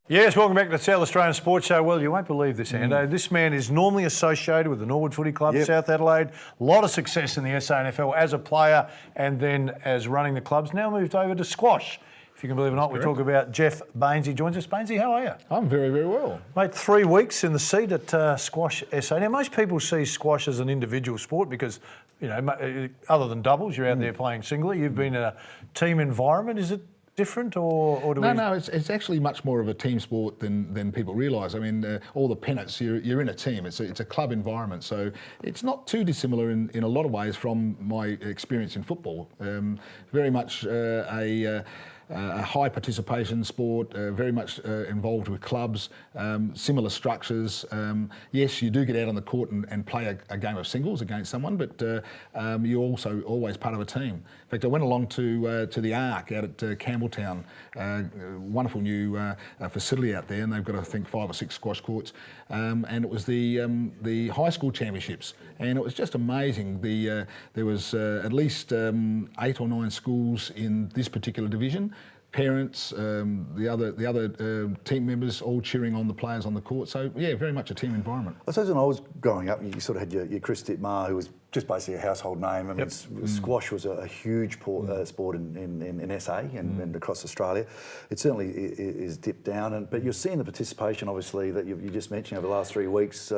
Yes, welcome back to the South Australian Sports Show. Well, you won't believe this, Ando. This man is normally associated with the Norwood Footy Club, South Adelaide. A lot of success in the SANFL as a player and then as running the clubs. Now moved over to squash. If you can believe it or not, we talk about Geoff Baynes. He joins us. Baynesy, how are you? I'm very, very well. Mate, 3 weeks in the seat at Squash SA. Now, most people see squash as an individual sport because, you know, other than doubles, you're out there playing singly. You've been in a team environment. Is it different or do we... No, it's actually much more of a team sport than people realise. I mean, all the pennants, you're in a team. It's a club environment, so it's not too dissimilar in a lot of ways from my experience in football. Very much a high participation sport, very much involved with clubs, similar structures. Yes, you do get out on the court and play a game of singles against someone, but you're also always part of a team. In fact, I went along to the Arc out at Campbelltown, wonderful new facility out there, and they've got, I think, 5 or 6 squash courts, and it was the high school championships, and it was just amazing. There was at least 8 or 9 schools in this particular division. Parents, the other team members, all cheering on the players on the court. So yeah, very much a team environment. I suppose when I was growing up, you sort of had your Chris Dittmar, who was just basically a household name. I mean, squash was a huge sport in SA and across Australia. It certainly is dipped down, but you're seeing the participation, obviously, that you just mentioned over the last 3 weeks.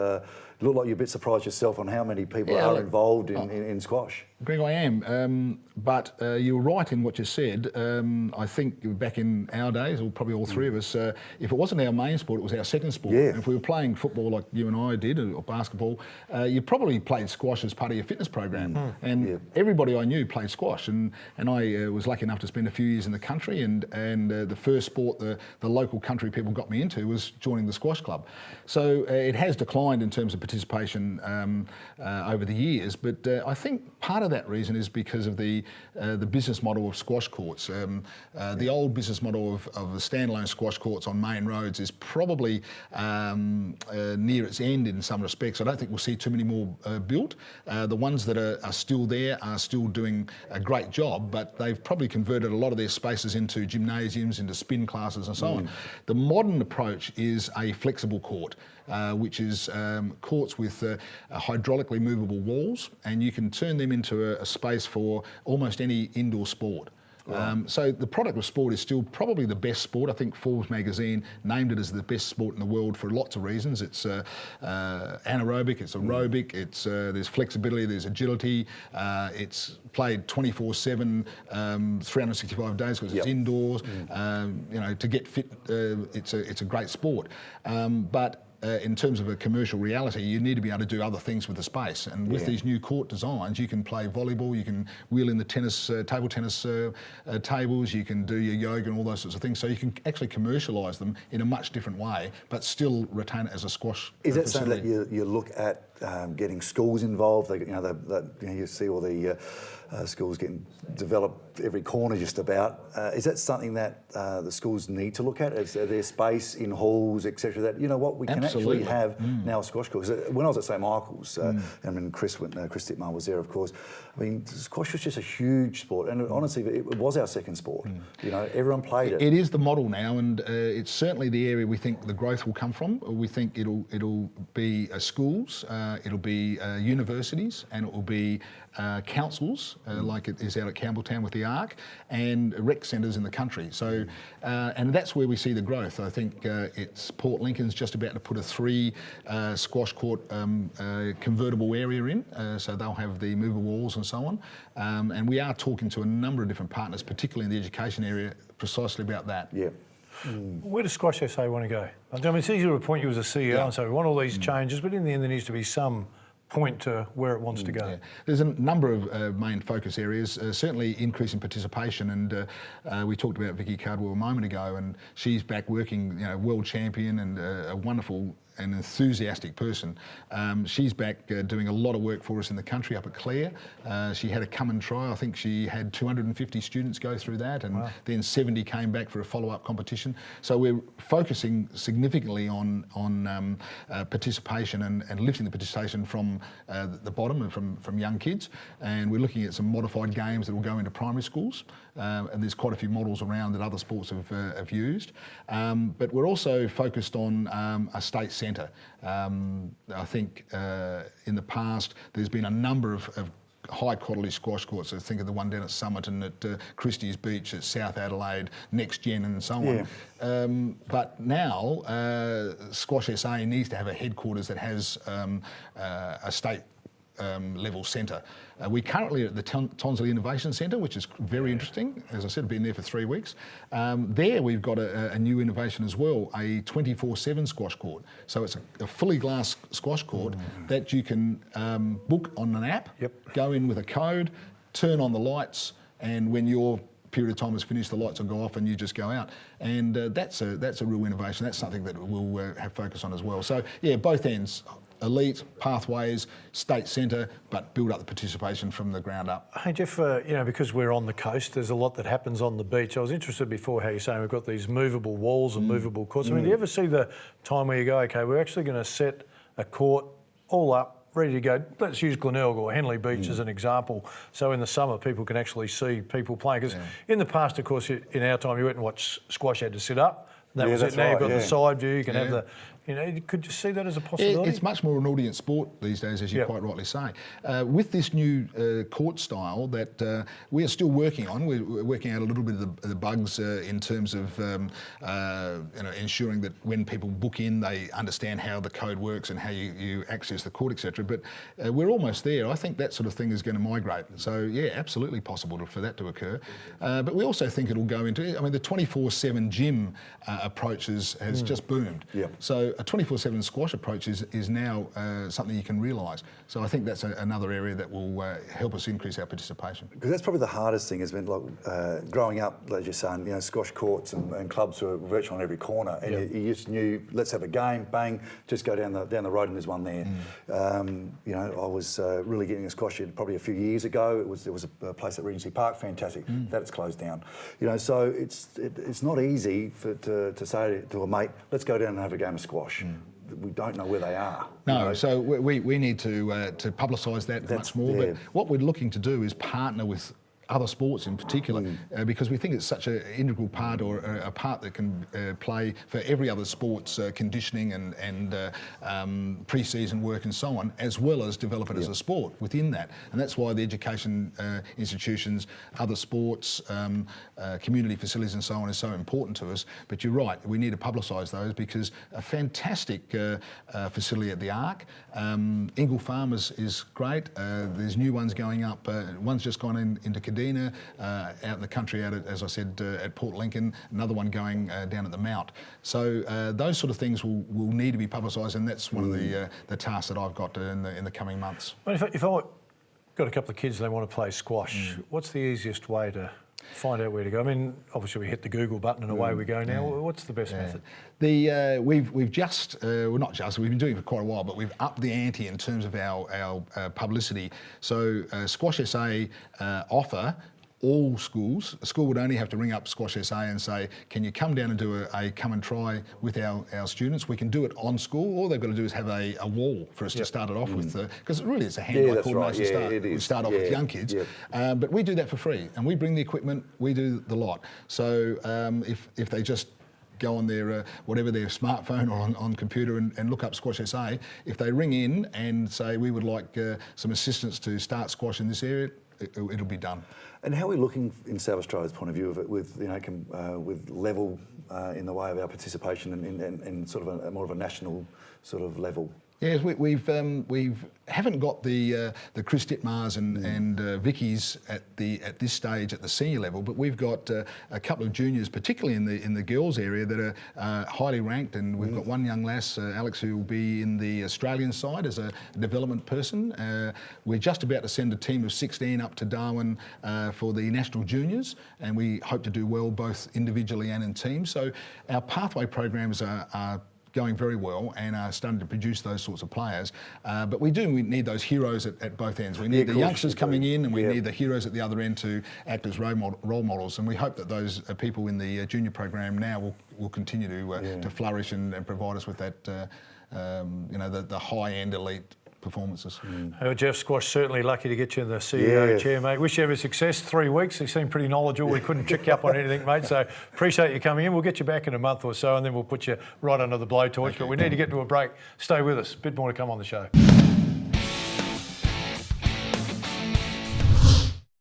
You look like you're a bit surprised yourself on how many people are involved in squash. Greg, I am, but you're right in what you said. I think back in our days, or probably all three of us, if it wasn't our main sport, it was our second sport. Yeah. And if we were playing football like you and I did, or basketball, you probably played squash as part of your fitness program. And everybody I knew played squash, and I was lucky enough to spend a few years in the country, and the first sport the local country people got me into was joining the squash club. So it has declined in terms of participation over the years, but I think part of that reason is because of the business model of squash courts. The old business model of the standalone squash courts on main roads is probably near its end in some respects. I don't think we'll see too many more built. The ones that are still there are still doing a great job, but they've probably converted a lot of their spaces into gymnasiums, into spin classes and so on. The modern approach is a flexible court, which is courts with hydraulically movable walls, and you can turn them into a space for almost any indoor sport. So the product of sport is still probably the best sport. I think Forbes magazine named it as the best sport in the world for lots of reasons. It's anaerobic, it's aerobic, there's flexibility, there's agility. It's played 24/7, 365 days because it's indoors. You know, to get fit, it's a great sport. But in terms of a commercial reality, you need to be able to do other things with the space. And with these new court designs, you can play volleyball, you can wheel in the tennis, table tennis tables, you can do your yoga and all those sorts of things. So you can actually commercialise them in a much different way, but still retain it as a squash facility. Is that something that you look at getting schools involved? You see all the schools getting developed every corner just about. Is that something that the schools need to look at? Is there space in halls, etc.? That, you know what, we can actually have now a squash court. When I was at St Michael's, I mean, Chris Dittmar was there, of course. I mean, squash was just a huge sport, and honestly, it was our second sport. You know, everyone played it. It is the model now, and it's certainly the area we think the growth will come from. We think it'll be schools, it'll be universities, and it will be councils, like it is out at Campbelltown with the Arc, and rec centres in the country. So, and that's where we see the growth. I think it's Port Lincoln's just about to put a 3 squash court convertible area in, so they'll have the movable walls and so on. And we are talking to a number of different partners, particularly in the education area, precisely about that. Yeah. Where does Squash SA want to go? I mean, it's easy to appoint you as a CEO and say we want all these changes, but in the end there needs to be some point to where it wants to go. Yeah. There's a number of main focus areas, certainly increasing participation, and we talked about Vicky Cardwell a moment ago, and she's back working, you know, world champion and a wonderful an enthusiastic person. She's back doing a lot of work for us in the country up at Clare. She had a come and try. I think she had 250 students go through that, and then 70 came back for a follow-up competition. So we're focusing significantly on participation and lifting the participation from the bottom and from young kids. And we're looking at some modified games that will go into primary schools. And there's quite a few models around that other sports have used. But we're also focused on a state centre. I think in the past there's been a number of high quality squash courts. I think of the one down at Somerton, at Christie's Beach, at South Adelaide, Next Gen and so on. But now Squash SA needs to have a headquarters that has a state level centre. We're currently at the Tonsley Innovation Centre, which is very interesting. As I said, I've been there for 3 weeks. There we've got a new innovation as well, a 24/7 squash court. So it's a fully glass squash court that you can book on an app, go in with a code, turn on the lights, and when your period of time is finished, the lights will go off and you just go out. And that's a real innovation. That's something that we'll have focus on as well. So yeah, both ends. Elite, pathways, state centre, but build up the participation from the ground up. Hey Geoff, because we're on the coast, there's a lot that happens on the beach. I was interested before how you're saying we've got these movable walls and movable courts. I mean, do you ever see the time where you go, okay, we're actually going to set a court all up, ready to go? Let's use Glenelg or Henley Beach as an example. So in the summer, people can actually see people playing. Because in the past, of course, in our time, you went and watched squash, you had to sit up. That was it. Now you've got the side view. You can have the, could you see that as a possibility? It's much more an audience sport these days, as you quite rightly say. With this new court style that we are still working on, we're working out a little bit of the bugs in terms of ensuring that when people book in, they understand how the code works and how you access the court, etc. But we're almost there. I think that sort of thing is going to migrate. So yeah, absolutely possible for that to occur. But we also think it'll go into, the 24/7 gym approach has just boomed. So a 24/7 squash approach is now something you can realise. So I think that's another area that will help us increase our participation. Because that's probably the hardest thing, has been like growing up, as you're saying, squash courts and clubs were virtually on every corner, and you just knew, let's have a game, bang, just go down the road and there's one there. I was really getting a squash probably a few years ago. There was a place at Regency Park, fantastic. That it's closed down. So it's not easy to say to a mate, let's go down and have a game of squash. We don't know where they are. No, so we need to publicise that much more. But what we're looking to do is partner with other sports in particular, because we think it's such an integral part, or a part that can play for every other sport's conditioning and pre-season work and so on, as well as develop it as a sport within that. And that's why the education institutions, other sports, community facilities and so on is so important to us. But you're right, we need to publicise those, because a fantastic facility at the Arc. Ingle Farm is great. There's new ones going up. One's just gone into Cadena, out in the country, as I said, at Port Lincoln, another one going down at the Mount. So those sort of things will need to be publicised, and that's one of the tasks that I've got in the coming months. Well, if I got a couple of kids and they want to play squash, what's the easiest way to find out where to go? Obviously we hit the Google button and away we go now. What's the best method? We've just, well not just, we've been doing it for quite a while, but we've upped the ante in terms of our publicity. So Squash SA offer all schools. A school would only have to ring up Squash SA and say, can you come down and do a come and try with our students? We can do it on school. All they've got to do is have a wall for us to start it off with, because really it's a hand-eye coordination start. We start off with young kids, but we do that for free, and we bring the equipment, we do the lot. So if they just go on their whatever their smartphone or on computer and look up Squash SA, if they ring in and say we would like some assistance to start squash in this area, it'll be done. And how are we looking in South Australia's point of view of it, with with level in the way of our participation in sort of a more of a national sort of level? Yes, we haven't got the Chris Dittmars and Vickies at this stage at the senior level, but we've got a couple of juniors, particularly in the girls area, that are highly ranked, and we've got one young lass, Alex, who will be in the Australian side as a development person. We're just about to send a team of 16 up to Darwin for the national juniors, and we hope to do well both individually and in teams. So our pathway programs are going very well and are starting to produce those sorts of players. But we need those heroes at both ends. We need the youngsters coming in, and we need the heroes at the other end to act as role models. And we hope that those people in the junior program now will continue to flourish and provide us with that, the high-end elite performances. Well, Geoff, Squash, certainly lucky to get you in the CEO chair, mate. Wish you every success. 3 weeks, you seem pretty knowledgeable. We couldn't check you up on anything, mate, so appreciate you coming in. We'll get you back in a month or so and then we'll put you right under the blowtorch. But we need to get to a break. Stay with us. A bit more to come on the show.